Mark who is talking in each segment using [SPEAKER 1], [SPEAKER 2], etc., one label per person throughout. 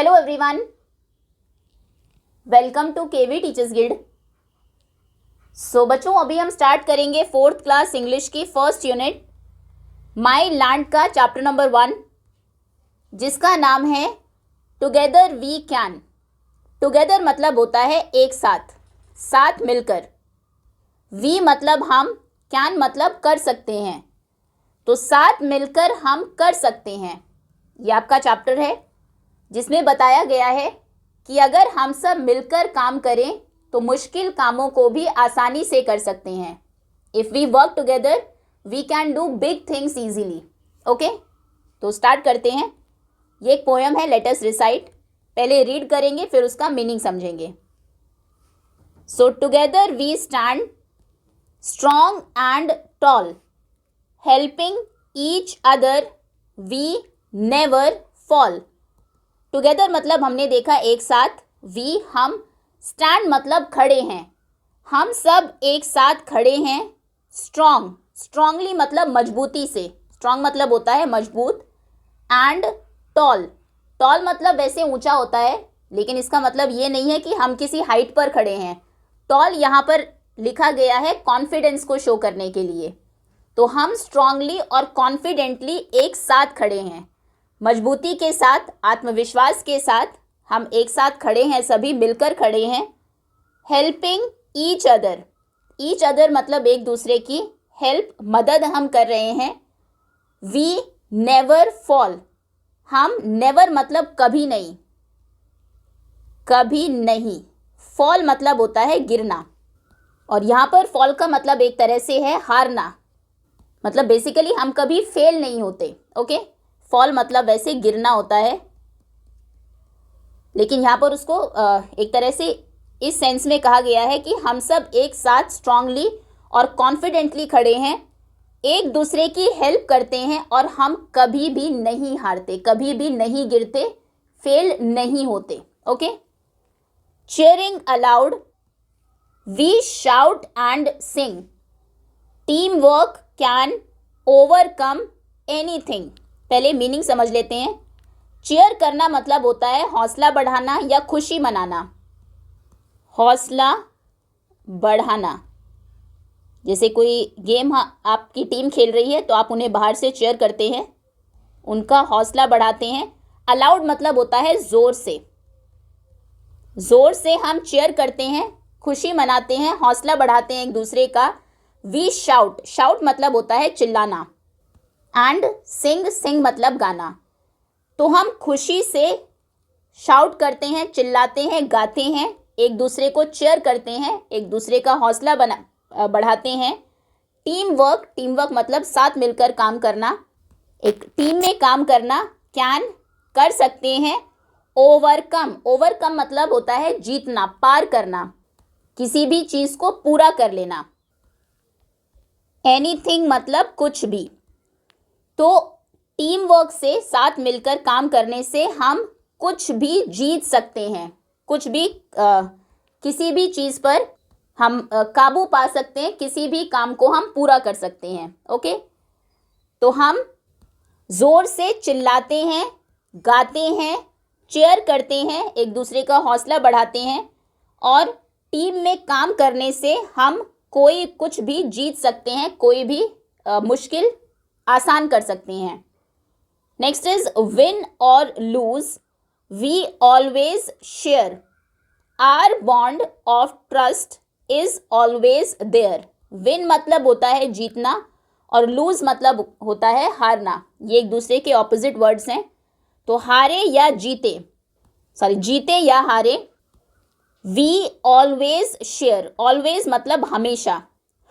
[SPEAKER 1] Hello everyone, welcome to KV teachers guild. So बच्चों, अभी हम स्टार्ट करेंगे 4th क्लास इंग्लिश की फर्स्ट यूनिट माय लैंड का चैप्टर नंबर 1, जिसका नाम है टुगेदर वी कैन। टुगेदर मतलब होता है एक साथ, साथ मिलकर। वी मतलब हम, कैन मतलब कर सकते हैं, तो साथ मिलकर हम कर सकते हैं। ये आपका चैप्टर है जिसमें बताया गया है कि अगर हम सब मिलकर काम करें तो मुश्किल कामों को भी आसानी से कर सकते हैं। If we work together we can do big things easily. Okay, तो स्टार्ट करते हैं। ये एक पोएम है, लेट अस रिसाइट। पहले रीड करेंगे, फिर उसका मीनिंग समझेंगे। So together we stand strong and tall, helping each other we never fall. Together मतलब हमने देखा एक साथ, वी हम, स्टैंड मतलब खड़े हैं, हम सब एक साथ खड़े हैं। स्ट्रॉन्ग, स्ट्रांगली मतलब मजबूती से, स्ट्रॉन्ग मतलब होता है मजबूत। एंड टॉल, टॉल मतलब वैसे ऊंचा होता है, लेकिन इसका मतलब ये नहीं है कि हम किसी हाइट पर खड़े हैं। टॉल यहाँ पर लिखा गया है कॉन्फिडेंस को शो करने के लिए। तो हम स्ट्रांगली और कॉन्फिडेंटली एक साथ खड़े हैं, मजबूती के साथ, आत्मविश्वास के साथ हम एक साथ खड़े हैं, सभी मिलकर खड़े हैं। Helping each other, each other मतलब एक दूसरे की, हेल्प मदद हम कर रहे हैं। वी नेवर फॉल, हम नेवर मतलब कभी नहीं, कभी नहीं। फॉल मतलब होता है गिरना, और यहाँ पर फॉल का मतलब एक तरह से है हारना, मतलब बेसिकली हम कभी फेल नहीं होते। ओके, फॉल मतलब वैसे गिरना होता है, लेकिन यहाँ पर उसको एक तरह से इस सेंस में कहा गया है कि हम सब एक साथ स्ट्रांगली और कॉन्फिडेंटली खड़े हैं, एक दूसरे की हेल्प करते हैं, और हम कभी भी नहीं हारते, कभी भी नहीं गिरते, फेल नहीं होते। Okay, cheering allowed we shout and sing, team work can overcome anything. पहले मीनिंग समझ लेते हैं। चीयर करना मतलब होता है हौसला बढ़ाना या खुशी मनाना। हौसला बढ़ाना, जैसे कोई गेम आपकी टीम खेल रही है तो आप उन्हें बाहर से चीयर करते हैं, उनका हौसला बढ़ाते हैं। अलाउड मतलब होता है जोर से, जोर से हम चीयर करते हैं, खुशी मनाते हैं, हौसला बढ़ाते हैं एक दूसरे का। वी शाउट, शाउट मतलब होता है चिल्लाना। एंड सिंग, सिंग मतलब गाना। तो हम खुशी से शाउट करते हैं, चिल्लाते हैं, गाते हैं, एक दूसरे को चीयर करते हैं, एक दूसरे का हौसला बढ़ाते हैं। टीम वर्क, टीम वर्क मतलब साथ मिलकर काम करना, एक टीम में काम करना। कैन कर सकते हैं। ओवरकम, ओवरकम मतलब होता है जीतना, पार करना, किसी भी चीज़ को पूरा कर लेना। एनीथिंग मतलब कुछ भी। तो टीम वर्क से, साथ मिलकर काम करने से हम कुछ भी जीत सकते हैं, कुछ भी किसी भी चीज़ पर हम काबू पा सकते हैं, किसी भी काम को हम पूरा कर सकते हैं। ओके, तो हम ज़ोर से चिल्लाते हैं, गाते हैं, चीयर करते हैं, एक दूसरे का हौसला बढ़ाते हैं, और टीम में काम करने से हम कोई कुछ भी जीत सकते हैं, कोई भी मुश्किल आसान कर सकते हैं। नेक्स्ट इज विन और lose we always share, our bond of trust is always there. Win मतलब होता है जीतना, और लूज मतलब होता है हारना। ये एक दूसरे के ऑपोजिट वर्ड्स हैं। तो हारे या जीते, जीते या हारे। वी ऑलवेज शेयर, ऑलवेज मतलब हमेशा,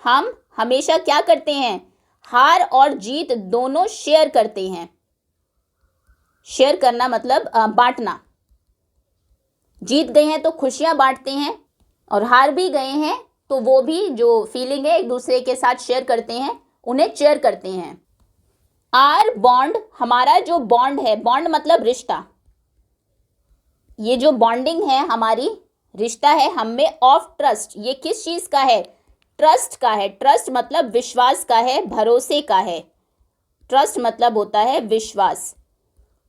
[SPEAKER 1] हम हमेशा क्या करते हैं, हार और जीत दोनों शेयर करते हैं। शेयर करना मतलब बांटना। जीत गए हैं तो खुशियां बांटते हैं, और हार भी गए हैं तो वो भी जो फीलिंग है एक दूसरे के साथ शेयर करते हैं, उन्हें चेयर करते हैं। आर बॉन्ड, हमारा जो बॉन्ड है, बॉन्ड मतलब रिश्ता, ये जो बॉन्डिंग है हमारी, रिश्ता है हम में, ऑफ ट्रस्ट, ये किस चीज़ का है, ट्रस्ट का है। ट्रस्ट मतलब विश्वास का है, भरोसे का है। ट्रस्ट मतलब होता है विश्वास।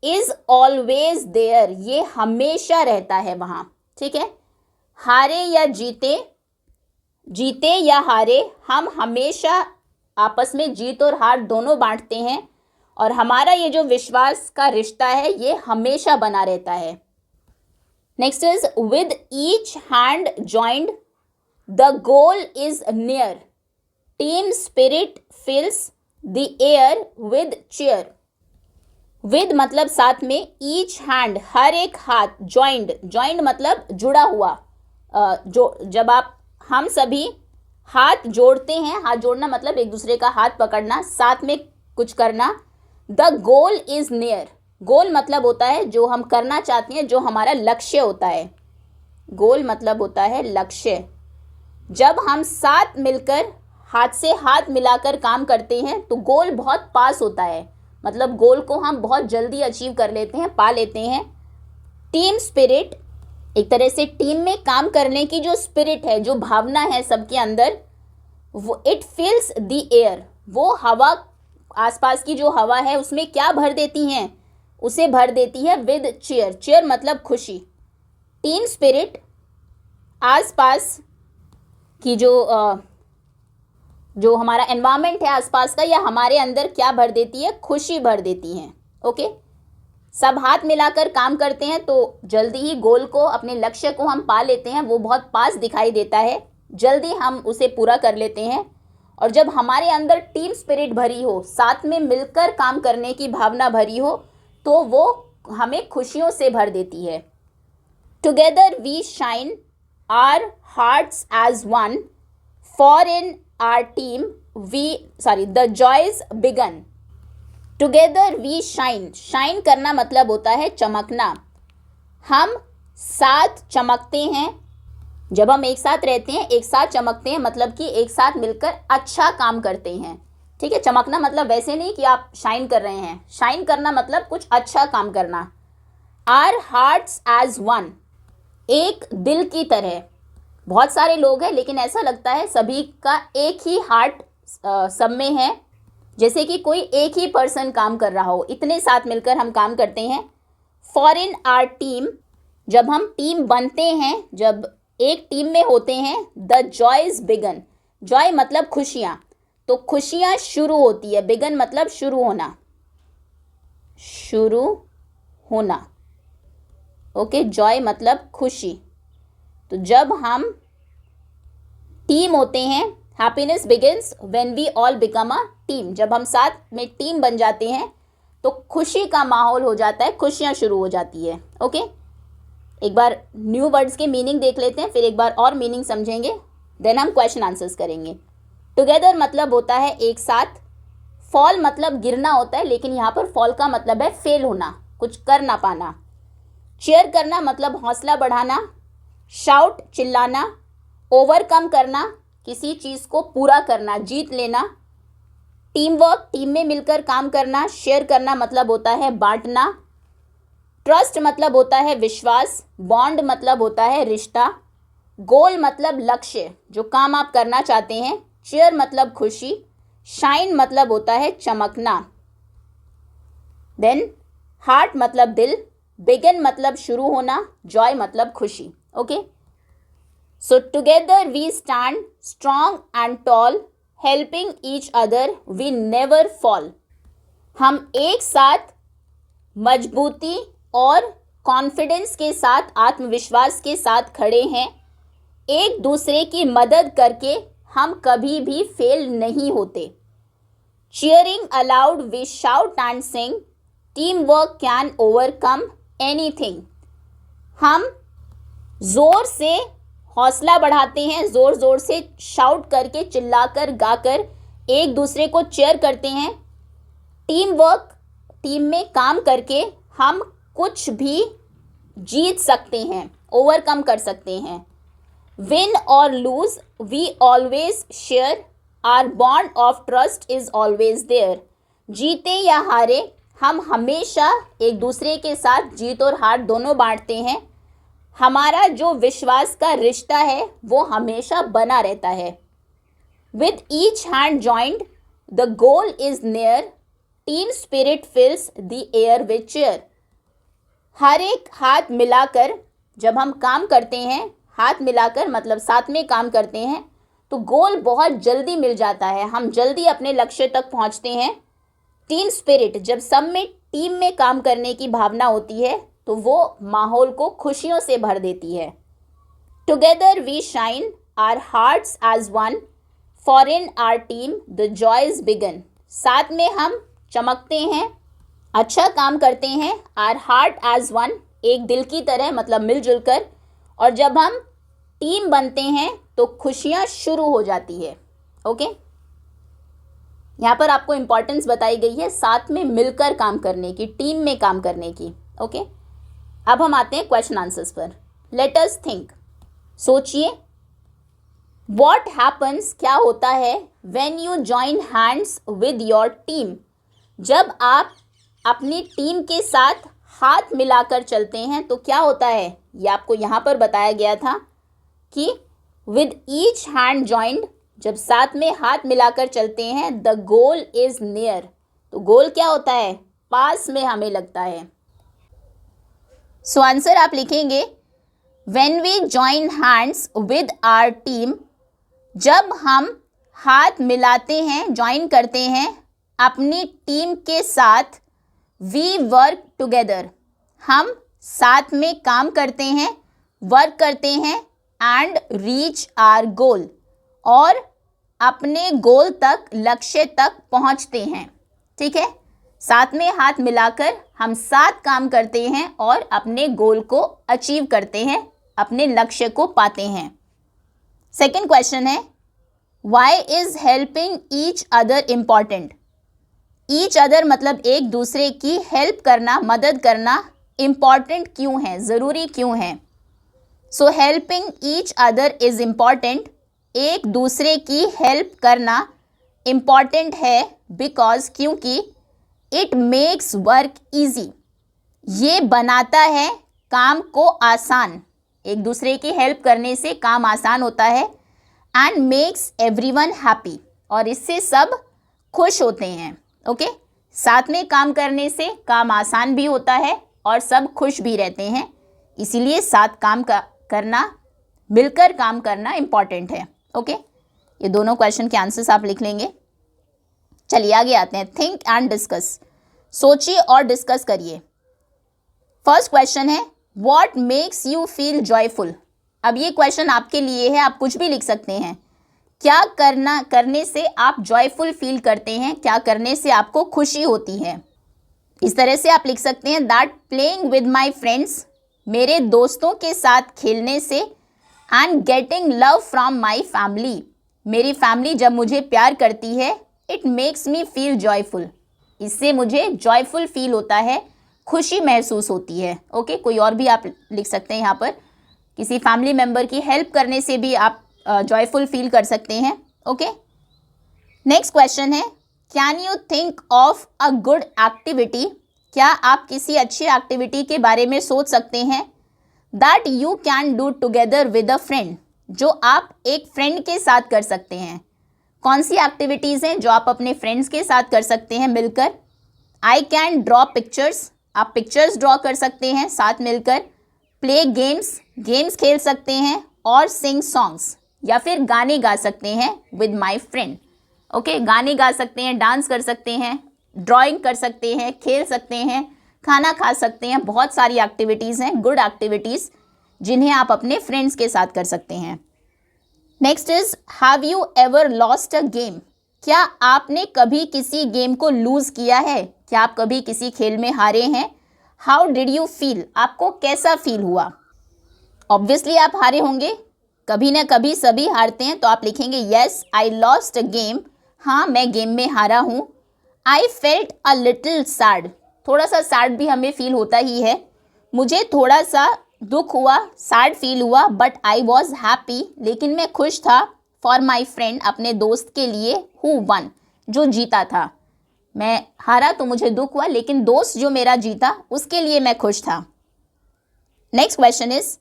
[SPEAKER 1] इज ऑलवेज देयर, ये हमेशा रहता है वहाँ, ठीक है। हारे या जीते, जीते या हारे, हम हमेशा आपस में जीत और हार दोनों बांटते हैं, और हमारा ये जो विश्वास का रिश्ता है ये हमेशा बना रहता है। Next is with each hand joined the goal is near, team spirit fills the air with cheer. With मतलब साथ में, ईच हैंड हर एक हाथ, जॉइंड, जॉइंड मतलब जुड़ा हुआ, जो जब आप हम सभी हाथ जोड़ते हैं, हाथ जोड़ना मतलब एक दूसरे का हाथ पकड़ना, साथ में कुछ करना। द गोल इज नियर, गोल मतलब होता है जो हम करना चाहते हैं, जो हमारा लक्ष्य होता है। गोल मतलब होता है लक्ष्य। जब हम साथ मिलकर हाथ से हाथ मिलाकर काम करते हैं तो गोल बहुत पास होता है, मतलब गोल को हम बहुत जल्दी अचीव कर लेते हैं, पा लेते हैं। टीम स्पिरिट, एक तरह से टीम में काम करने की जो स्पिरिट है, जो भावना है सबके अंदर, वो इट फिल्स द एयर, वो हवा, आसपास की जो हवा है उसमें क्या भर देती हैं, उसे भर देती है विद चीयर। चीयर मतलब खुशी। टीम स्पिरिट आसपास की जो हमारा एनवायरनमेंट है आसपास का, या हमारे अंदर क्या भर देती है, खुशी भर देती हैं। ओके, सब हाथ मिलाकर काम करते हैं तो जल्दी ही गोल को, अपने लक्ष्य को हम पा लेते हैं, वो बहुत पास दिखाई देता है, जल्दी हम उसे पूरा कर लेते हैं। और जब हमारे अंदर टीम स्पिरिट भरी हो, साथ में मिलकर काम करने की भावना भरी हो, तो वो हमें खुशियों से भर देती है। Together we shine our hearts as one, for in our team the joys begin. Together we shine, shine करना मतलब होता है चमकना। हम साथ चमकते हैं, जब हम एक साथ रहते हैं, एक साथ चमकते हैं, मतलब कि एक साथ मिलकर अच्छा काम करते हैं, ठीक है। चमकना मतलब वैसे नहीं कि आप शाइन कर रहे हैं, शाइन करना मतलब कुछ अच्छा काम करना। आवर हार्ट्स एज वन, एक दिल की तरह। बहुत सारे लोग हैं लेकिन ऐसा लगता है सभी का एक ही हार्ट सब में है, जैसे कि कोई एक ही पर्सन काम कर रहा हो, इतने साथ मिलकर हम काम करते हैं। फॉर इन आवर टीम, जब हम टीम बनते हैं, जब एक टीम में होते हैं, द जॉयज बिगन, जॉय मतलब खुशियाँ, तो खुशियाँ शुरू होती है। बिगन मतलब शुरू होना, शुरू होना। ओके, जॉय मतलब खुशी। तो जब हम टीम होते हैं, happiness begins when we all become a team, जब हम साथ में टीम बन जाते हैं तो खुशी का माहौल हो जाता है, खुशियाँ शुरू हो जाती है। ओके, एक बार न्यू वर्ड्स के मीनिंग देख लेते हैं, फिर एक बार और मीनिंग समझेंगे, देन हम क्वेश्चन आंसर्स करेंगे। टुगेदर मतलब होता है एक साथ। फॉल मतलब गिरना होता है, लेकिन यहाँ पर फॉल का मतलब है फेल होना, कुछ कर ना पाना। चीयर करना मतलब हौसला बढ़ाना। शाउट चिल्लाना। ओवरकम करना, किसी चीज़ को पूरा करना, जीत लेना। टीम वर्क, टीम में मिलकर काम करना। शेयर करना मतलब होता है बांटना। ट्रस्ट मतलब होता है विश्वास। बॉन्ड मतलब होता है रिश्ता। गोल मतलब लक्ष्य, जो काम आप करना चाहते हैं। चीयर मतलब खुशी। शाइन मतलब होता है चमकना। देन हार्ट मतलब दिल। बिगिन मतलब शुरू होना। जॉय मतलब खुशी। Okay, so together we stand strong and tall, helping each other we never fall. हम एक साथ मजबूती और कॉन्फिडेंस के साथ, आत्मविश्वास के साथ खड़े हैं। एक दूसरे की मदद करके हम कभी भी फेल नहीं होते। Cheering allowed we shout and sing, team work can overcome anything. हम जोर से हौसला बढ़ाते हैं, जोर जोर से शाउट करके, चिल्लाकर, गाकर एक दूसरे को चीयर करते हैं। टीम वर्क, टीम में काम करके हम कुछ भी जीत सकते हैं, ओवरकम कर सकते हैं। विन और lose we always share, our bond of trust is always there. जीते या हारे, हम हमेशा एक दूसरे के साथ जीत और हार दोनों बांटते हैं। हमारा जो विश्वास का रिश्ता है वो हमेशा बना रहता है। With each hand joined the goal is near, team spirit fills the air with cheer. हर एक हाथ मिलाकर जब हम काम करते हैं, हाथ मिलाकर मतलब साथ में काम करते हैं, तो गोल बहुत जल्दी मिल जाता है, हम जल्दी अपने लक्ष्य तक पहुंचते हैं। टीम स्पिरिट, जब सब में टीम में काम करने की भावना होती है तो वो माहौल को खुशियों से भर देती है। Together we shine, our hearts as one, for in our team the joys begin. साथ में हम चमकते हैं, अच्छा काम करते हैं, आवर हार्ट एज वन, एक दिल की तरह मतलब मिलजुल कर, और जब हम टीम बनते हैं तो खुशियाँ शुरू हो जाती है। ओके, यहाँ पर आपको इम्पोर्टेंस बताई गई है साथ में मिलकर काम करने की, टीम में काम करने की। ओके, अब हम आते हैं क्वेश्चन आंसर्स पर। लेट अस थिंक, सोचिए। व्हाट हैपन्स, क्या होता है, when you join hands with your team, जब आप अपनी टीम के साथ हाथ मिलाकर चलते हैं तो क्या होता है। ये आपको यहाँ पर बताया गया था कि विद ईच हैंड जॉइंड, जब साथ में हाथ मिलाकर चलते हैं, द गोल इज नियर, तो गोल क्या होता है, पास में हमें लगता है। सो आंसर आप लिखेंगे, when we join hands with our team, जब हम हाथ मिलाते हैं, ज्वाइन करते हैं अपनी टीम के साथ, वी वर्क टुगेदर, हम साथ में काम करते हैं, वर्क करते हैं, एंड रीच आवर गोल, और अपने गोल तक, लक्ष्य तक पहुंचते हैं। ठीक है, साथ में हाथ मिलाकर हम साथ काम करते हैं और अपने गोल को अचीव करते हैं, अपने लक्ष्य को पाते हैं। सेकंड क्वेश्चन है, why is helping each other important. Each other मतलब एक दूसरे की हेल्प करना, मदद करना इम्पॉर्टेंट क्यों है, ज़रूरी क्यों है। So helping each other is important, एक दूसरे की हेल्प करना इम्पॉर्टेंट है, बिकॉज, क्योंकि इट मेक्स वर्क ईजी, ये बनाता है काम को आसान, एक दूसरे की हेल्प करने से काम आसान होता है, एंड मेक्स एवरीवन हैप्पी, और इससे सब खुश होते हैं। ओके, साथ में काम करने से काम आसान भी होता है और सब खुश भी रहते हैं, इसीलिए साथ काम करना, मिलकर काम करना इम्पॉर्टेंट है। ओके, ये दोनों क्वेश्चन के आंसर्स आप लिख लेंगे। चलिए आगे आते हैं, थिंक एंड डिस्कस, सोचिए और डिस्कस करिए। फर्स्ट क्वेश्चन है, what makes you feel joyful. अब ये क्वेश्चन आपके लिए है, आप कुछ भी लिख सकते हैं। क्या करने से आप जॉयफुल फील करते हैं, क्या करने से आपको खुशी होती है। इस तरह से आप लिख सकते हैं, that playing with my friends, मेरे दोस्तों के साथ खेलने से, and getting love from my family, मेरी फैमिली जब मुझे प्यार करती है, it makes me feel joyful, इससे मुझे जॉयफुल फील होता है, खुशी महसूस होती है। ओके, कोई और भी आप लिख सकते हैं यहाँ पर, किसी फैमिली मेम्बर की हेल्प करने से भी आप जॉयफुल फील कर सकते हैं। ओके, नेक्स्ट क्वेश्चन है, can you think of a good activity, क्या आप किसी अच्छी एक्टिविटी के बारे में सोच सकते हैं, that you can do together with a friend, जो आप एक फ्रेंड के साथ कर सकते हैं। कौन सी एक्टिविटीज़ हैं जो आप अपने फ्रेंड्स के साथ कर सकते हैं मिलकर। आई कैन ड्रॉ पिक्चर्स, आप पिक्चर्स ड्रॉ कर सकते हैं साथ मिलकर। प्ले गेम्स, गेम्स खेल सकते हैं, और सिंग सॉन्ग्स, या फिर गाने गा सकते हैं विद माई फ्रेंड। ओके, गाने गा सकते हैं, डांस कर सकते हैं, ड्राइंग कर सकते हैं, खेल सकते हैं, खाना खा सकते हैं, बहुत सारी एक्टिविटीज़ हैं, गुड एक्टिविटीज़, जिन्हें आप अपने फ्रेंड्स के साथ कर सकते हैं। Next is, have you ever lost a game, क्या आपने कभी किसी गेम को लूज़ किया है, क्या आप कभी किसी खेल में हारे हैं। हाउ डिड यू फील, आपको कैसा फील हुआ। ऑब्वियसली आप हारे होंगे, कभी ना कभी सभी हारते हैं, तो आप लिखेंगे yes I lost a game, हाँ मैं गेम में हारा हूँ। I felt a little sad, थोड़ा सा सैड भी हमें फील होता ही है, मुझे थोड़ा सा दुख हुआ, सैड फील हुआ, बट आई वॉज हैप्पी, लेकिन मैं खुश था, फॉर माई फ्रेंड, अपने दोस्त के लिए, हु वन, जो जीता था। मैं हारा तो मुझे दुख हुआ, लेकिन दोस्त जो मेरा जीता उसके लिए मैं खुश था। Next question is,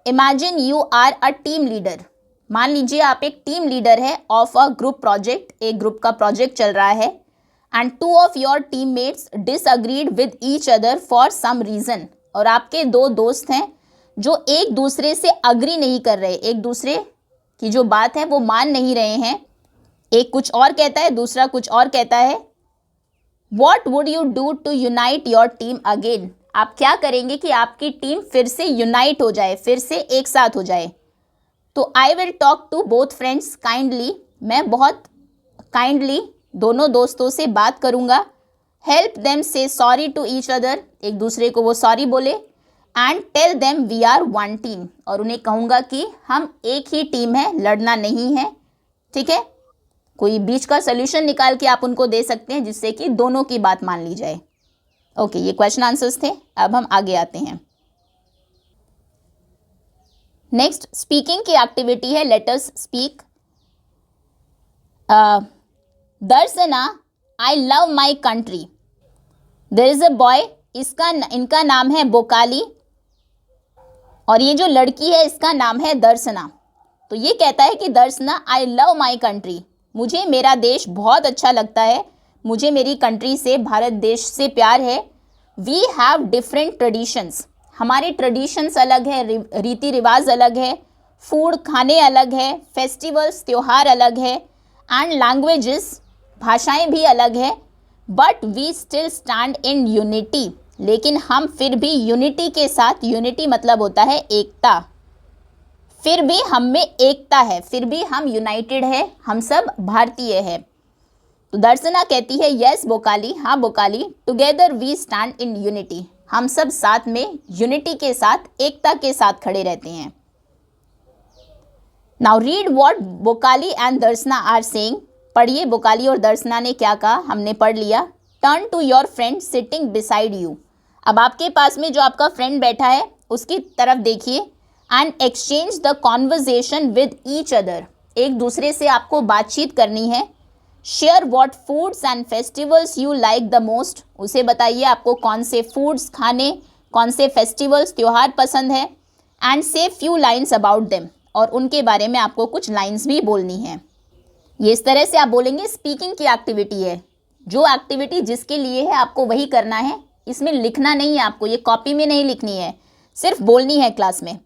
[SPEAKER 1] imagine you are a team leader, मान लीजिए आप एक टीम लीडर है ऑफ अ ग्रुप प्रोजेक्ट, एक ग्रुप का प्रोजेक्ट चल रहा है, and two of your teammates disagreed with each other for some reason, और आपके दो दोस्त हैं जो एक दूसरे से अग्री नहीं कर रहे, एक दूसरे की जो बात है वो मान नहीं रहे हैं, एक कुछ और कहता है, दूसरा कुछ और कहता है। What would you do to unite your team again? आप क्या करेंगे कि आपकी टीम फिर से यूनाइट हो जाए, फिर से एक साथ हो जाए। तो I will talk to both friends kindly, मैं बहुत काइंडली दोनों दोस्तों से बात करूँगा। Help them say sorry to each other, एक दूसरे को वो सॉरी बोले। And tell them we are one team, और उन्हें कहूँगा कि हम एक ही टीम है, लड़ना नहीं है, ठीक है। कोई बीच का सोल्यूशन निकाल के आप उनको दे सकते हैं जिससे कि दोनों की बात मान ली जाए। ओके, ये क्वेश्चन आंसर्स थे। अब हम आगे आते हैं। नेक्स्ट स्पीकिंग की एक्टिविटी है, let us speak. Darshana, I love my country. There is a boy, इनका नाम है बोकाली, और ये जो लड़की है इसका नाम है दर्शना। तो ये कहता है कि दर्शना, आई लव माई कंट्री, मुझे मेरा देश बहुत अच्छा लगता है, मुझे मेरी कंट्री से, भारत देश से प्यार है। वी हैव डिफरेंट ट्रेडिशंस, हमारे ट्रेडिशंस अलग है, रीति रिवाज अलग है, फूड खाने अलग है, फेस्टिवल्स त्यौहार अलग है, एंड लैंग्वेजेस भाषाएं भी अलग है। But we still stand in unity, लेकिन हम फिर भी यूनिटी के साथ, यूनिटी मतलब होता है एकता, फिर भी हम में एकता है, फिर भी हम यूनाइटेड है, हम सब भारतीय है। तो दर्शना कहती है यस बोकाली, हाँ Bokali, together we stand in unity, हम सब साथ में यूनिटी के साथ, एकता के साथ खड़े रहते हैं। Now read what Bokali and Darshana are saying, पढ़िए बोकाली और दर्शना ने क्या कहा, हमने पढ़ लिया। Turn to your friend sitting beside you, अब आपके पास में जो आपका फ्रेंड बैठा है उसकी तरफ देखिए। And exchange the conversation with each other, एक दूसरे से आपको बातचीत करनी है। Share what foods and festivals you like the most, उसे बताइए आपको कौन से फूड्स खाने, कौन से फेस्टिवल्स त्यौहार पसंद है। एंड से फ्यू लाइन्स अबाउट देम, और उनके बारे में आपको कुछ लाइन्स भी बोलनी है। ये इस तरह से आप बोलेंगे, स्पीकिंग की एक्टिविटी है, जो एक्टिविटी जिसके लिए है आपको वही करना है, इसमें लिखना नहीं है आपको, ये कॉपी में नहीं लिखनी है, सिर्फ बोलनी है क्लास में।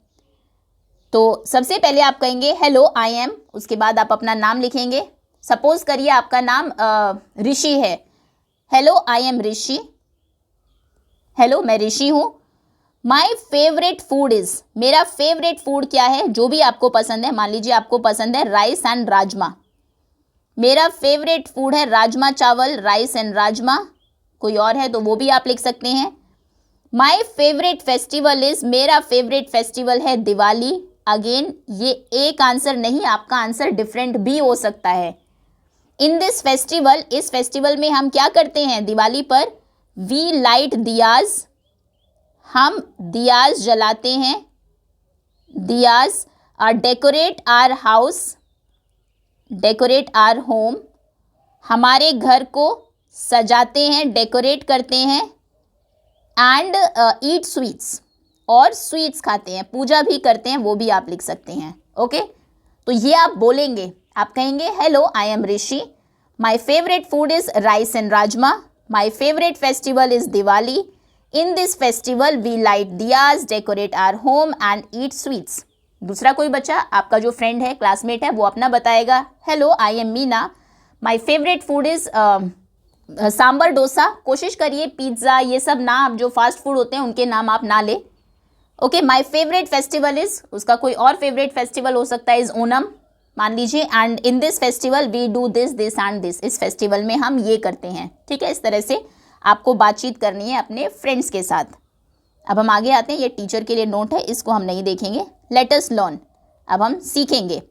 [SPEAKER 1] तो सबसे पहले आप कहेंगे हेलो आई एम, उसके बाद आप अपना नाम लिखेंगे। सपोज करिए आपका नाम ऋषि है, hello I am Rishi, hello मैं ऋषि हूँ। माई फेवरेट फूड इज़, मेरा फेवरेट फूड क्या है, जो भी आपको पसंद है, मान लीजिए आपको पसंद है राइस एंड राजमा, मेरा फेवरेट फूड है राजमा चावल, राइस एंड राजमा। कोई और है तो वो भी आप लिख सकते हैं। माई फेवरेट फेस्टिवल इज़, मेरा फेवरेट फेस्टिवल है दिवाली। अगेन ये एक आंसर नहीं, आपका आंसर डिफरेंट भी हो सकता है। इन दिस फेस्टिवल, इस फेस्टिवल में हम क्या करते हैं दिवाली पर, वी लाइट दियाज, हम दियाज जलाते हैं, diyas. Decorate our house, decorate our home, हमारे घर को सजाते हैं, डेकोरेट करते हैं। एंड ईट स्वीट्स, और स्वीट्स खाते हैं, पूजा भी करते हैं, वो भी आप लिख सकते हैं। ओके, तो ये आप बोलेंगे, आप कहेंगे hello I am Rishi, my favourite food is rice and rajma, my favourite festival is Diwali, in this festival we light diyas, decorate our home and eat sweets. दूसरा कोई बच्चा, आपका जो फ्रेंड है, क्लासमेट है, वो अपना बताएगा, hello I am Meena, my favourite food is sambar dosa. कोशिश करिए पिज्ज़ा, ये सब नाम जो फास्ट फूड होते हैं उनके नाम आप ना ले। Okay, my favourite festival is, उसका कोई और फेवरेट फेस्टिवल हो सकता है, इज़ ओनम मान लीजिए। And in this festival we do this this and this, इस फेस्टिवल में हम ये करते हैं, ठीक है। इस तरह से आपको बातचीत करनी है अपने फ्रेंड्स के साथ। अब हम आगे आते हैं, ये टीचर के लिए नोट है, इसको हम नहीं देखेंगे। लेट अस लर्न, अब हम सीखेंगे।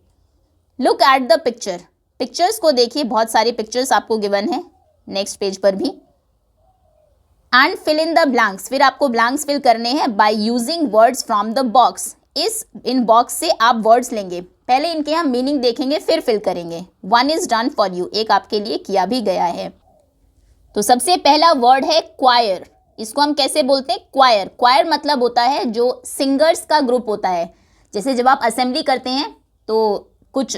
[SPEAKER 1] Look at the picture, pictures को देखिए, बहुत सारे पिक्चर्स आपको गिवन है नेक्स्ट पेज पर भी। And fill in the blanks, फिर आपको ब्लैंक्स फिल करने हैं by using words from the box. इन बॉक्स से आप वर्ड्स लेंगे, पहले इनके हम मीनिंग देखेंगे फिर फिल करेंगे। One is done for you, एक आपके लिए किया भी गया है। तो सबसे पहला वर्ड है क्वायर, इसको हम कैसे बोलते हैं, क्वायर। क्वायर मतलब होता है जो सिंगर्स का ग्रुप होता है। जैसे जब आप असेंबली करते हैं तो कुछ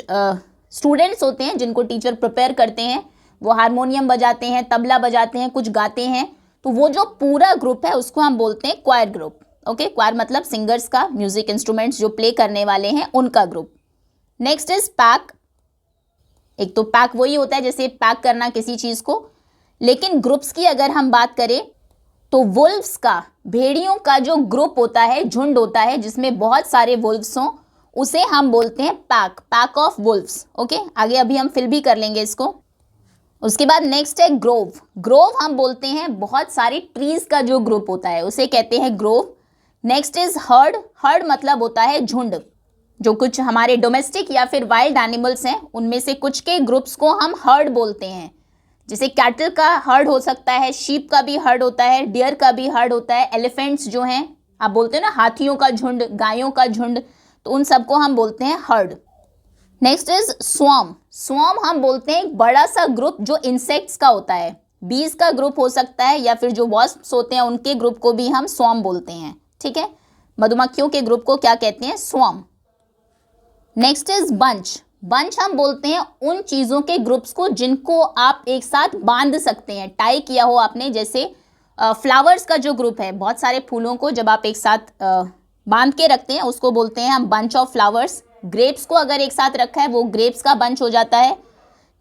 [SPEAKER 1] स्टूडेंट्स होते हैं जिनको टीचर प्रिपेयर करते हैं, वो हारमोनियम बजाते हैं, तबला बजाते हैं, कुछ गाते हैं, तो वो जो पूरा ग्रुप है उसको हम बोलते हैं क्वायर ग्रुप। ओके, क्वायर मतलब सिंगर्स का, म्यूजिक इंस्ट्रूमेंट्स जो प्ले करने वाले हैं उनका ग्रुप। Next is pack. एक तो पैक वही होता है जैसे पैक करना किसी चीज को, लेकिन ग्रुप्स की अगर हम बात करें तो वुल्व्स का, भेड़ियों का जो ग्रुप होता है, झुंड होता है जिसमें बहुत सारे वुल्व्स हों, उसे हम बोलते हैं pack, pack of Wolves. Okay, आगे अभी हम फिल भी कर लेंगे इसको। उसके बाद नेक्स्ट है ग्रोव। ग्रोव हम बोलते हैं बहुत सारे ट्रीज का जो ग्रुप होता है उसे कहते हैं Grove. Next is heard. Heard मतलब होता है झुंड। जो कुछ हमारे डोमेस्टिक या फिर वाइल्ड एनिमल्स हैं उनमें से कुछ के ग्रुप्स को हम हर्ड बोलते हैं। जैसे कैटल का हर्ड हो सकता है, शीप का भी हर्ड होता है, डियर का भी हर्ड होता है, एलिफेंट्स जो हैं आप बोलते हैं ना हाथियों का झुंड, गायों का झुंड, तो उन सबको हम बोलते हैं heard. Next is swarm. Swarm हम बोलते हैं एक बड़ा सा ग्रुप जो इंसेक्ट्स का होता है, बीज का ग्रुप हो सकता है या फिर जो वॉस्प्स होते हैं उनके ग्रुप को भी हम स्वॉर्म बोलते हैं। ठीक है, मधुमक्खियों के ग्रुप को क्या कहते हैं? Swarm. Next is bunch. Bunch हम बोलते हैं उन चीज़ों के ग्रुप्स को जिनको आप एक साथ बांध सकते हैं, टाई किया हो आपने। जैसे फ्लावर्स का जो ग्रुप है, बहुत सारे फूलों को जब आप एक साथ बांध के रखते हैं उसको बोलते हैं हम बंच ऑफ फ्लावर्स। ग्रेप्स को अगर एक साथ रखा है वो ग्रेप्स का बंच हो जाता है।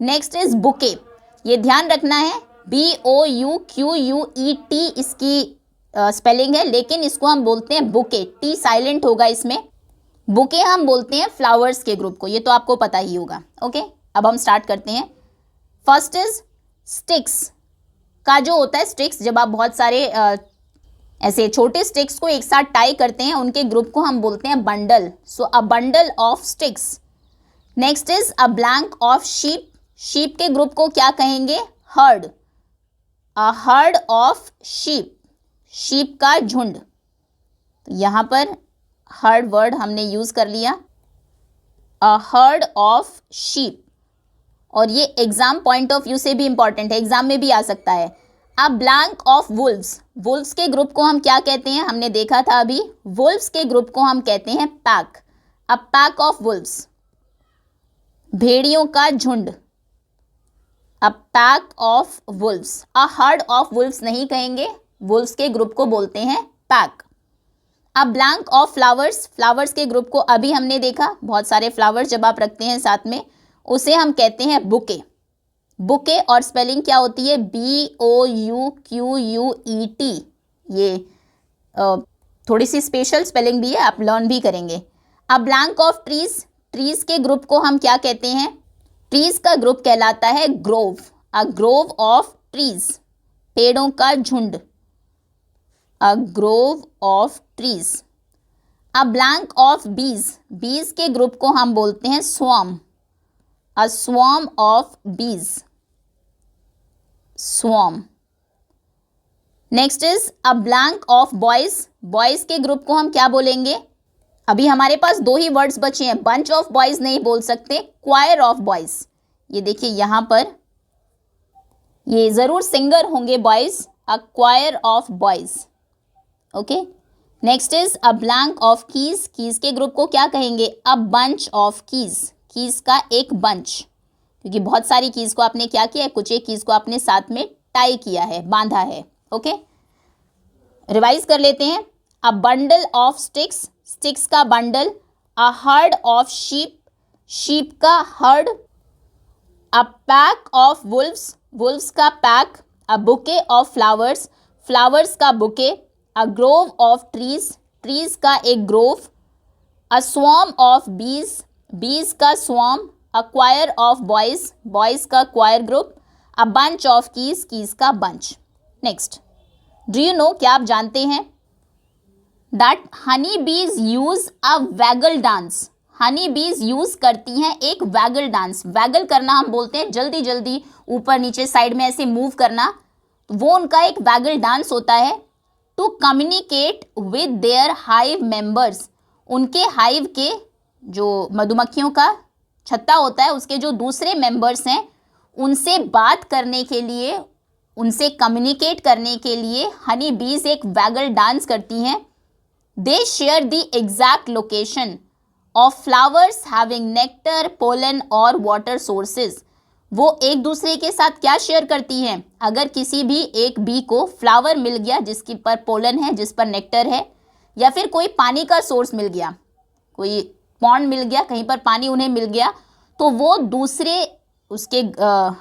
[SPEAKER 1] Next is bouquet. ये ध्यान रखना है, BOUQUET इसकी स्पेलिंग है, लेकिन इसको हम बोलते हैं बुके, टी साइलेंट होगा इसमें। बुके हम बोलते हैं फ्लावर्स के ग्रुप को, ये तो आपको पता ही होगा। ओके, अब हम स्टार्ट करते हैं। फर्स्ट इज स्टिक्स का जो होता है, स्टिक्स जब आप बहुत सारे ऐसे छोटे स्टिक्स को एक साथ टाई करते हैं उनके ग्रुप को हम बोलते हैं bundle. So a bundle of sticks. Next is a blank of sheep. Sheep के ग्रुप को क्या कहेंगे? Heard. A herd of sheep, sheep का झुंड। तो यहाँ पर हर्ड वर्ड हमने यूज कर लिया, अ हर्ड ऑफ शीप। और ये एग्जाम पॉइंट ऑफ व्यू से भी इंपॉर्टेंट है, एग्जाम में भी आ सकता है। अ ब्लैंक ऑफ वुल्व्स। वुल्व्स के ग्रुप को हम क्या कहते हैं? हमने देखा था अभी, वुल्व्स के ग्रुप को हम कहते हैं pack. A pack of Wolves, भेड़ियों का झुंड। अ pack of Wolves. A herd of Wolves नहीं कहेंगे, वुल्व्स के ग्रुप को बोलते हैं pack. A blank of flowers. Flowers के ग्रुप को अभी हमने देखा, बहुत सारे फ्लावर्स जब आप रखते हैं साथ में उसे हम कहते हैं बुके। बुके और स्पेलिंग क्या होती है? BOUQUET। ये थोड़ी सी स्पेशल स्पेलिंग भी है, आप लर्न भी करेंगे। अ ब्लैंक ऑफ ट्रीज। ट्रीज के ग्रुप को हम क्या कहते हैं? ट्रीज का ग्रुप कहलाता है grove. A grove of trees, पेड़ों का झुंड। A grove of trees. A blank of bees. Bees के ग्रुप को हम बोलते हैं swarm. A swarm of bees, swarm. Next is a blank of boys. Boys के ग्रुप को हम क्या बोलेंगे? अभी हमारे पास दो ही वर्ड्स बचे हैं, बंच ऑफ बॉयज नहीं बोल सकते, क्वायर ऑफ बॉयज। ये देखिए यहां पर ये जरूर सिंगर होंगे boys, a choir of boys. Okay, next is a blank of keys. Keys के ग्रुप को क्या कहेंगे? A bunch of keys. Keys का एक बंच, क्योंकि बहुत सारी कीज को आपने क्या किया है, कुछ एक कीज को आपने साथ में टाई किया है, बांधा है। ओके, रिवाइज कर लेते हैं। A bundle of sticks, sticks का bundle. A herd of sheep, sheep का herd. A pack of wolves, wolves का pack. A bouquet of flowers, flowers का bouquet. A grove of trees, trees का एक grove. A swarm of bees, bees का swarm. A choir of boys, boys का choir group. A bunch of keys, keys का bunch. Next, do you know, क्या आप जानते हैं दैट हनी बीज use a vagal dance. Honey बीज यूज करती हैं एक वैगल डांस। वैगल करना हम बोलते हैं जल्दी जल्दी ऊपर नीचे साइड में ऐसे मूव करना, वो उनका एक वैगल डांस होता है। To communicate with their hive members, उनके हाइव के जो मधुमक्खियों का छत्ता होता है उसके जो दूसरे मेंबर्स हैं उनसे बात करने के लिए, उनसे कम्युनिकेट करने के लिए हनी बीज एक वैगल डांस करती हैं। They share the exact location of flowers having nectar, pollen और वाटर सोर्सेज। वो एक दूसरे के साथ क्या शेयर करती हैं? अगर किसी भी एक बी को फ्लावर मिल गया जिसकी पर पोलन है, जिस पर नेक्टर है, या फिर कोई पानी का सोर्स मिल गया, कोई पॉन्ड मिल गया, कहीं पर पानी उन्हें मिल गया, तो वो दूसरे उसके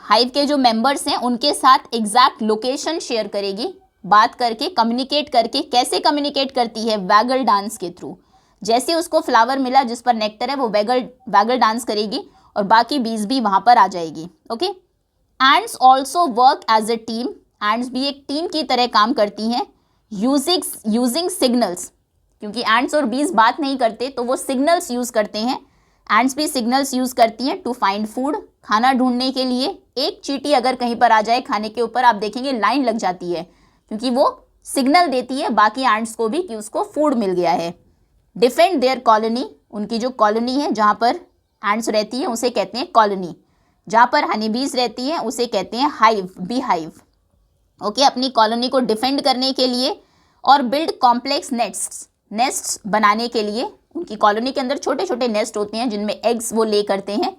[SPEAKER 1] हाइव के जो मेंबर्स हैं उनके साथ एग्जैक्ट लोकेशन शेयर करेगी, बात करके कम्युनिकेट करके। कैसे कम्युनिकेट करती है? वैगल डांस के थ्रू। जैसे उसको फ्लावर मिला जिस पर नेक्टर है, वो वैगल डांस करेगी और बाकी बीज भी वहाँ पर आ जाएगी। Okay, ants also work as a team. Ants भी एक टीम की तरह काम करती हैं, यूजिंग सिग्नल्स, क्योंकि एंड्स और बीज बात नहीं करते तो वो सिग्नल्स यूज़ करते हैं। एंड्स भी सिग्नल्स यूज़ करती हैं टू फाइंड फूड, खाना ढूंढने के लिए। एक चींटी अगर कहीं पर आ जाए खाने के ऊपर, आप देखेंगे लाइन लग जाती है, क्योंकि वो सिग्नल देती है बाकी एंड्स को भी कि उसको फूड मिल गया है। डिफेंड देयर कॉलोनी, उनकी जो कॉलोनी है जहाँ पर एंड्स रहती है उसे कहते हैं कॉलोनी। जहाँ पर हनी बीज रहती है उसे कहते हैं हाइव, बी हाइव। ओके, अपनी कॉलोनी को डिफेंड करने के लिए और बिल्ड कॉम्प्लेक्स नेस्ट्स बनाने के लिए। उनकी कॉलोनी के अंदर छोटे छोटे नेस्ट होते हैं जिनमें एग्स वो ले करते हैं।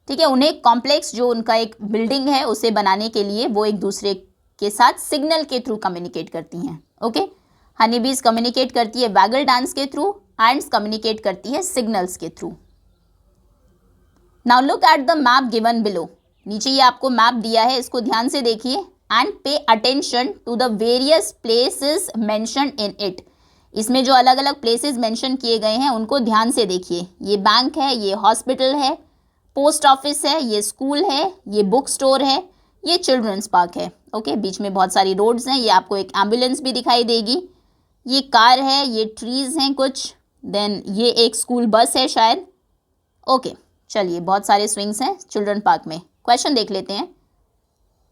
[SPEAKER 1] ठीक है, उन्हें कॉम्प्लेक्स जो उनका एक बिल्डिंग है उसे बनाने के लिए वो एक दूसरे के साथ सिग्नल के थ्रू कम्युनिकेट करती हैं। ओके, हनी बीज कम्युनिकेट करती है वैगल डांस के थ्रू, एंड्स कम्युनिकेट करती है सिग्नल्स के through. Now look at the map given below. नीचे ये आपको मैप दिया है, इसको ध्यान से देखिए and pay attention to the various places mentioned in it. इसमें जो अलग अलग प्लेसेस मेंशन किए गए हैं उनको ध्यान से देखिए। ये बैंक है, ये हॉस्पिटल है, पोस्ट ऑफिस है, ये स्कूल है, ये बुक स्टोर है, ये चिल्ड्रंस पार्क है। ओके, बीच में बहुत सारी रोड्स हैं, ये आपको एक एम्बुलेंस भी दिखाई देगी, ये कार है, ये ट्रीज हैं कुछ, देन ये एक स्कूल बस है शायद। ओके, चलिए, बहुत सारे स्विंग्स हैं चिल्ड्रन पार्क में। क्वेश्चन देख लेते हैं।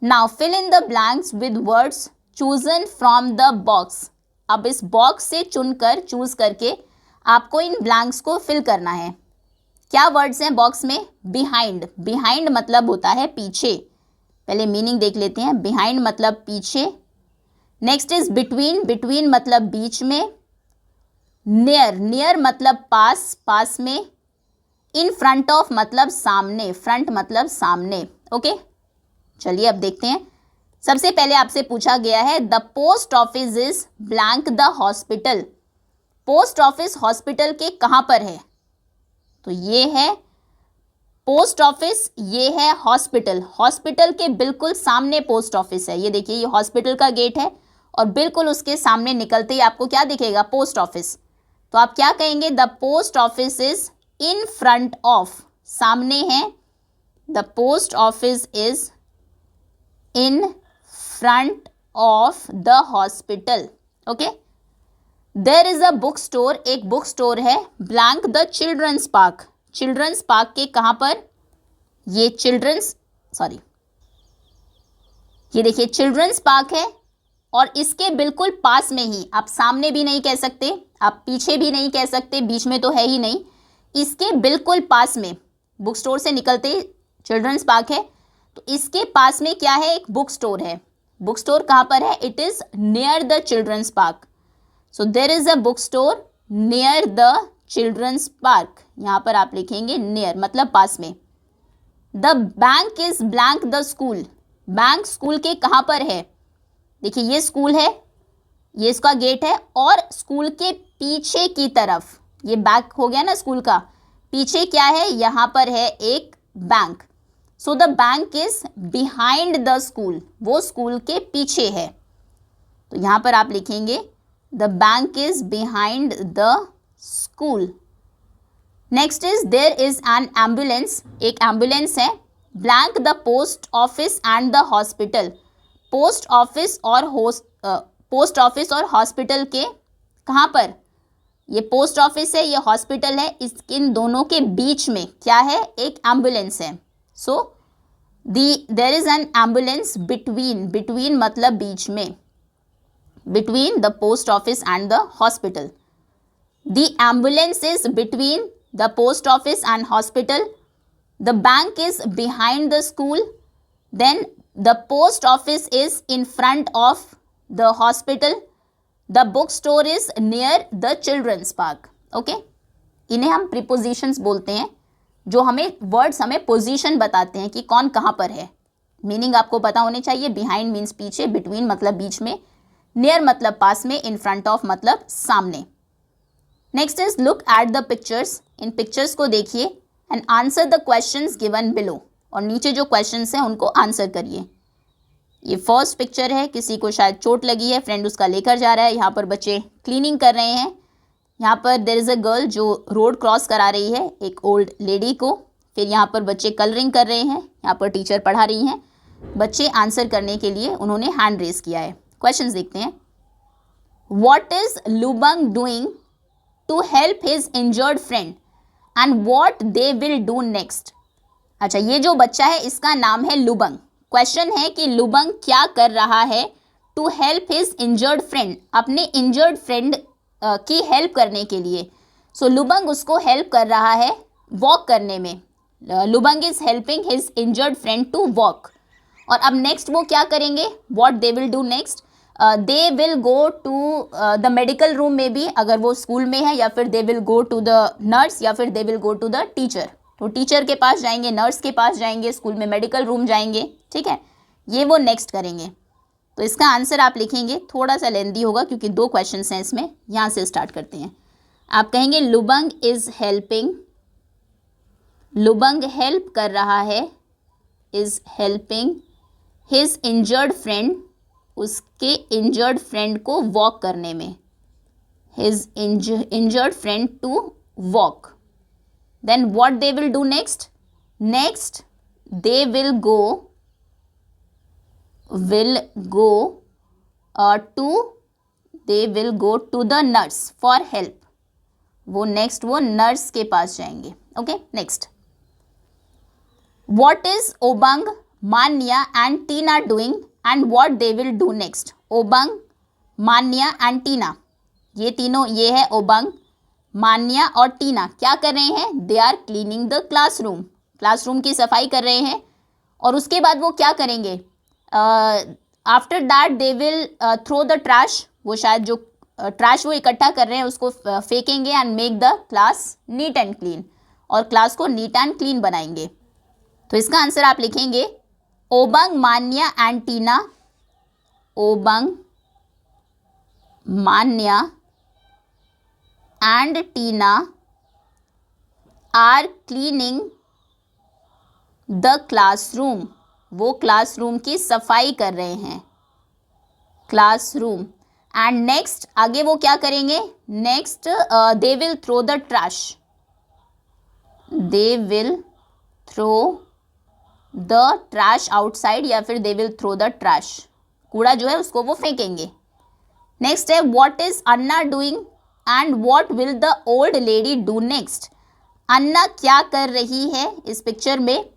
[SPEAKER 1] Now fill in the blanks with words chosen from the box. अब इस बॉक्स से चुनकर, चूज करके आपको इन ब्लैंक्स को फिल करना है। क्या वर्ड्स हैं बॉक्स में? बिहाइंड। बिहाइंड मतलब होता है पीछे। पहले मीनिंग देख लेते हैं। बिहाइंड मतलब पीछे। Next is between. बिटवीन मतलब बीच में। नियर। नियर मतलब पास, पास में। इन फ्रंट ऑफ मतलब सामने, फ्रंट मतलब सामने। ओके, चलिए अब देखते हैं। सबसे पहले आपसे पूछा गया है the post office is blank the hospital. Post office hospital के कहाँ पर है? तो ये है पोस्ट ऑफिस, ये है हॉस्पिटल। हॉस्पिटल के बिल्कुल सामने पोस्ट ऑफिस है। ये देखिए, ये हॉस्पिटल का गेट है और बिल्कुल उसके सामने निकलते ही आपको क्या दिखेगा? Post office. तो आप क्या कहेंगे? The post office is in front of, सामने है। The post office is in front of the hospital. Okay, there is a book store. एक बुक स्टोर है। Blank the children's park. Children's park के कहाँ पर? ये ये देखिए चिल्ड्रंस पार्क है और इसके बिल्कुल पास में ही, आप सामने भी नहीं कह सकते, आप पीछे भी नहीं कह सकते, बीच में तो है ही नहीं, इसके बिल्कुल पास में बुक स्टोर से निकलते चिल्ड्रंस पार्क है, तो इसके पास में क्या है? एक बुक स्टोर है। बुक स्टोर कहाँ पर है? It is near the children's park. So there is a book store near the children's park. यहाँ पर आप लिखेंगे नियर मतलब पास में। The bank is blank the school. Bank school के कहाँ पर है? देखिए, ये स्कूल है, ये इसका गेट है और स्कूल के पीछे की तरफ, ये बैक हो गया ना स्कूल का, पीछे क्या है? यहाँ पर है एक bank. So the bank is behind the school. वो स्कूल के पीछे है, तो यहाँ पर आप लिखेंगे the bank is behind the school. Next is there is an ambulance. एक एम्बुलेंस है। Blank the post office and the hospital. Post office और हॉस्पिटल के कहाँ पर? ये पोस्ट ऑफिस है, ये हॉस्पिटल है, इन दोनों के बीच में क्या है? एक एम्बुलेंस है। So there is an ambulance between. Between मतलब बीच में, between the post office and the hospital. The ambulance is between the post office and hospital. The bank is behind the school. Then the post office is in front of the hospital. The book store is near the children's park. Okay, इन्हें हम prepositions बोलते हैं, जो हमें words हमें position बताते हैं कि कौन कहाँ पर है। मीनिंग आपको पता होने चाहिए। बिहाइंड मीन्स पीछे, बिटवीन मतलब बीच में, नियर मतलब पास में, इन फ्रंट ऑफ मतलब सामने। Next is look at the pictures, in pictures को देखिए and answer the questions given below, और नीचे जो क्वेश्चंस हैं उनको आंसर करिए। ये फर्स्ट पिक्चर है, किसी को शायद चोट लगी है, फ्रेंड उसका लेकर जा रहा है। यहाँ पर बच्चे क्लीनिंग कर रहे हैं। यहाँ पर देयर इज़ अ गर्ल जो रोड क्रॉस करा रही है एक ओल्ड लेडी को। फिर यहाँ पर बच्चे कलरिंग कर रहे हैं, यहाँ पर टीचर पढ़ा रही हैं। बच्चे आंसर करने के लिए उन्होंने हैंड रेस किया है। क्वेश्चंस देखते हैं। What is Lubang doing to help his injured friend and what they will do next. अच्छा, ये जो बच्चा है इसका नाम है लुबंग। क्वेश्चन है कि लुबंग क्या कर रहा है to help his injured friend, अपने इंजर्ड फ्रेंड की हेल्प करने के लिए। सो लुबंग उसको हेल्प कर रहा है वॉक करने में। Lubang is helping his injured friend to walk. और अब नेक्स्ट वो क्या करेंगे, what they will do next, they will go to the medical room में भी, अगर वो स्कूल में है, या फिर they will go to the nurse, या फिर they will go to the teacher. तो टीचर के पास जाएंगे, नर्स के पास जाएंगे, स्कूल में मेडिकल रूम जाएंगे। ठीक है, ये वो नेक्स्ट करेंगे। तो इसका आंसर आप लिखेंगे, थोड़ा सा लेंदी होगा क्योंकि 2 क्वेश्चंस हैं इसमें। यहाँ से स्टार्ट करते हैं। आप कहेंगे Lubang is helping, Lubang help कर रहा है, is helping his injured friend, उसके इंजर्ड फ्रेंड को वॉक करने में, his injured friend to walk. Then what they will do next, next they will go to the nurse for help. वो next वो nurse के पास जाएंगे। Okay, next what is Obang, Manya and Tina doing and what they will do next. Obang, Manya and टीना, ये तीनों, ये है ओबंग, मान्या और टीना, क्या कर रहे हैं, they are cleaning the classroom, classroom की सफाई कर रहे हैं। और उसके बाद वो क्या करेंगे, after that they will throw the trash, वो शायद जो ट्रैश वो इकट्ठा कर रहे हैं उसको फेंकेंगे and make the class neat and clean, और क्लास को नीट एंड क्लीन बनाएंगे। तो इसका आंसर आप लिखेंगे Obang, Manya and Tina, Obang, Manya and Tina are cleaning the classroom, वो क्लासरूम की सफाई कर रहे हैं, क्लासरूम। एंड नेक्स्ट, आगे वो क्या करेंगे, next they will throw the trash, they will throw the trash outside, या फिर they will throw the trash, कूड़ा जो है उसको वो फेंकेंगे। नेक्स्ट है what is Anna doing and what will the old lady do next. Anna क्या कर रही है इस पिक्चर में,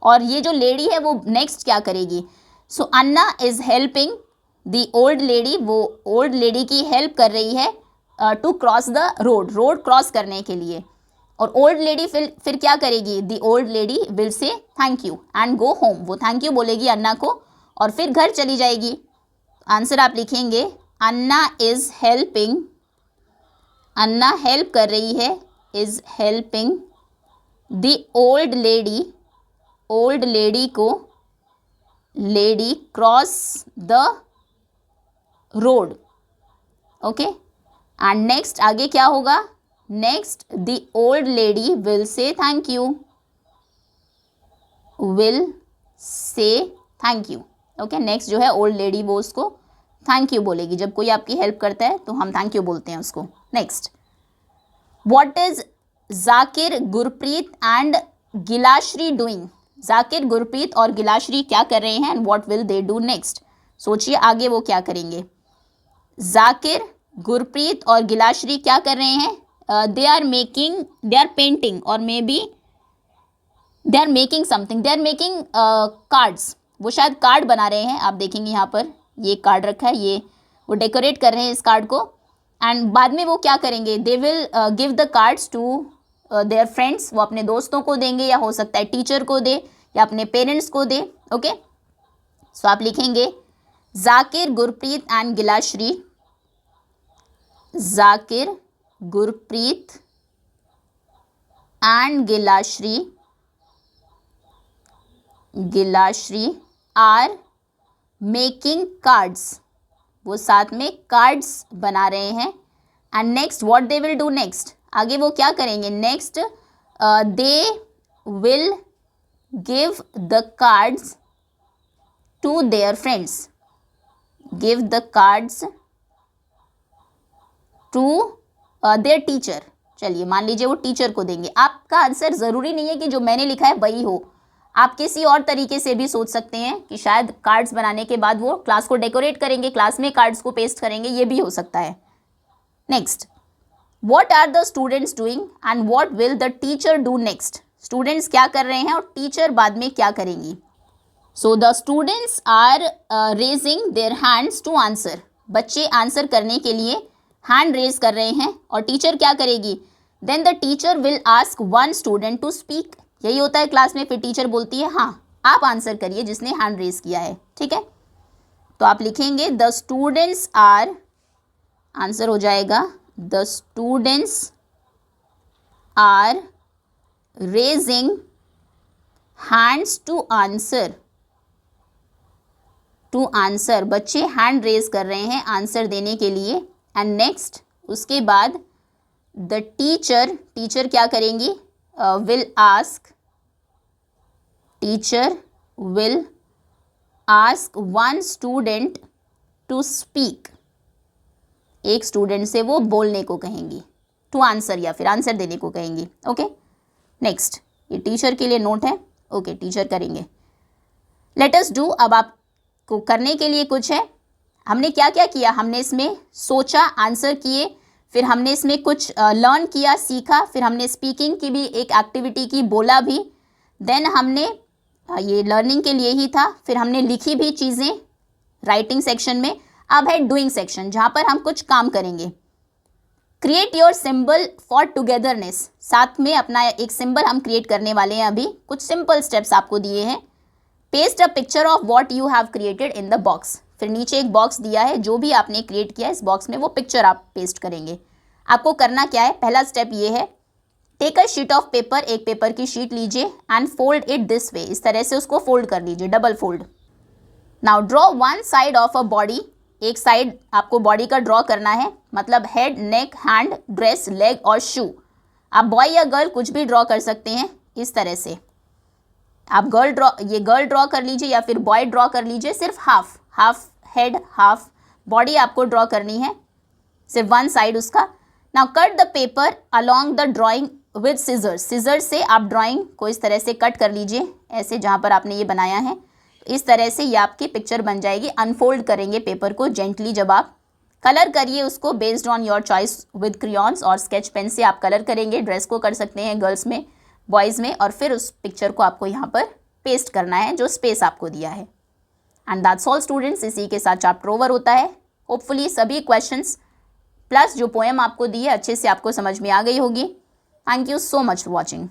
[SPEAKER 1] और ये जो लेडी है वो नेक्स्ट क्या करेगी। So Anna is helping the old lady, वो ओल्ड लेडी की हेल्प कर रही है to cross the road, road cross करने के लिए। और ओल्ड लेडी फिर क्या करेगी, the old lady will say thank you and go home, वो थैंक यू बोलेगी अन्ना को और फिर घर चली जाएगी। आंसर आप लिखेंगे Anna is helping, Anna help कर रही है, is helping the old lady, old lady को, lady cross the road. Okay, and next आगे क्या होगा, next the old lady will say thank you, will say thank you. Okay, next जो है old lady वो उसको थैंक यू बोलेगी। जब कोई आपकी हेल्प करता है तो हम थैंक यू बोलते हैं उसको। Next, what is Zakir, Gurpreet and Gilashree doing. Zakir, Gurpreet और गिलाश्री क्या कर रहे हैं, and what will they do next. सोचिए आगे वो क्या करेंगे। जाकिर, गुरप्रीत और गिलाश्री क्या कर रहे हैं, दे आर पेंटिंग और maybe they are making something, they are making cards, वो शायद कार्ड बना रहे हैं। आप देखेंगे यहाँ पर ये कार्ड रखा है, ये वो डेकोरेट कर रहे हैं इस कार्ड को। एंड बाद में वो क्या करेंगे, they will give the cards to their friends, वो अपने दोस्तों को देंगे, या हो सकता है टीचर को दे, या अपने पेरेंट्स को दे। ओके, सो आप लिखेंगे Zakir, Gurpreet and Gilashri, Zakir, Gurpreet and Gilashri are making cards, वो साथ में कार्ड्स बना रहे हैं। And next what they will do next, आगे वो क्या करेंगे, next they will give the cards to their friends, give the cards to their teacher. चलिए मान लीजिए वो टीचर को देंगे। आपका आंसर ज़रूरी नहीं है कि जो मैंने लिखा है वही हो, आप किसी और तरीके से भी सोच सकते हैं कि शायद कार्ड्स बनाने के बाद वो क्लास को डेकोरेट करेंगे, क्लास में कार्ड्स को पेस्ट करेंगे, ये भी हो सकता है। Next, what are the students doing and what will the teacher do next, students क्या कर रहे हैं और टीचर बाद में क्या करेंगी। So the students are raising their hands to answer, बच्चे आंसर करने के लिए हैंड रेज कर रहे हैं और टीचर क्या करेगी, then the teacher will ask one student to speak, यही होता है क्लास में, फिर टीचर बोलती है हाँ आप आंसर करिए जिसने हैंड रेज किया है, ठीक है। तो आप लिखेंगे द स्टूडेंट्स आर, आंसर हो जाएगा the students are raising hands to answer, to answer, बच्चे हैंड रेज कर रहे हैं आंसर देने के लिए। एंड नेक्स्ट, उसके बाद द टीचर, टीचर क्या करेंगी, will ask, teacher will ask one student to speak, एक स्टूडेंट से वो बोलने को कहेंगी, टू आंसर या फिर आंसर देने को कहेंगी। ओके नेक्स्ट, ये टीचर के लिए नोट है, ओके टीचर करेंगे। लेट अस डू, अब आपको करने के लिए कुछ है। हमने क्या क्या किया, हमने इसमें सोचा, आंसर किए, फिर हमने इसमें कुछ लर्न किया, सीखा, फिर हमने स्पीकिंग की भी एक एक्टिविटी की, बोला भी, देन हमने ये लर्निंग के लिए ही था, फिर हमने लिखी भी चीज़ें राइटिंग सेक्शन में। अब है डूइंग सेक्शन जहाँ पर हम कुछ काम करेंगे। Create your symbol for togetherness, साथ में अपना एक सिंबल हम क्रिएट करने वाले हैं। अभी कुछ सिंपल स्टेप्स आपको दिए हैं। Paste a picture of what you have created in the box, फिर नीचे एक बॉक्स दिया है, जो भी आपने क्रिएट किया है इस बॉक्स में वो पिक्चर आप पेस्ट करेंगे। आपको करना क्या है, पहला स्टेप ये है, take a sheet of paper, एक पेपर की शीट लीजिए and fold it this way, इस तरह से उसको फोल्ड कर लीजिए, double fold. Now draw one side of a body, एक साइड आपको बॉडी का ड्रॉ करना है, मतलब head, neck, hand, dress, leg और शू। आप बॉय या गर्ल कुछ भी ड्रॉ कर सकते हैं इस तरह से। आप ये गर्ल ड्रॉ कर लीजिए या फिर बॉय ड्रॉ कर लीजिए, सिर्फ half half head half body आपको ड्रॉ करनी है, सिर्फ वन साइड उसका। Now cut the paper along the drawing with scissors, scissors से आप ड्राइंग को इस तरह से कट कर लीजिए, ऐसे जहाँ पर आपने ये बनाया है, इस तरह से ये आपकी पिक्चर बन जाएगी। अनफोल्ड करेंगे पेपर को जेंटली, जब आप कलर करिए उसको based on your choice with crayons और स्केच पेन से आप कलर करेंगे। ड्रेस को कर सकते हैं गर्ल्स में, बॉयज़ में, और फिर उस पिक्चर को आपको यहाँ पर पेस्ट करना है जो स्पेस आपको दिया है। एंड दैट्स ऑल स्टूडेंट्स, इसी के साथ चैप्टर ओवर होता है। होपफुली सभी क्वेश्चंस प्लस जो पोएम आपको दी है अच्छे से आपको समझ में आ गई होगी। Thank you so much for watching.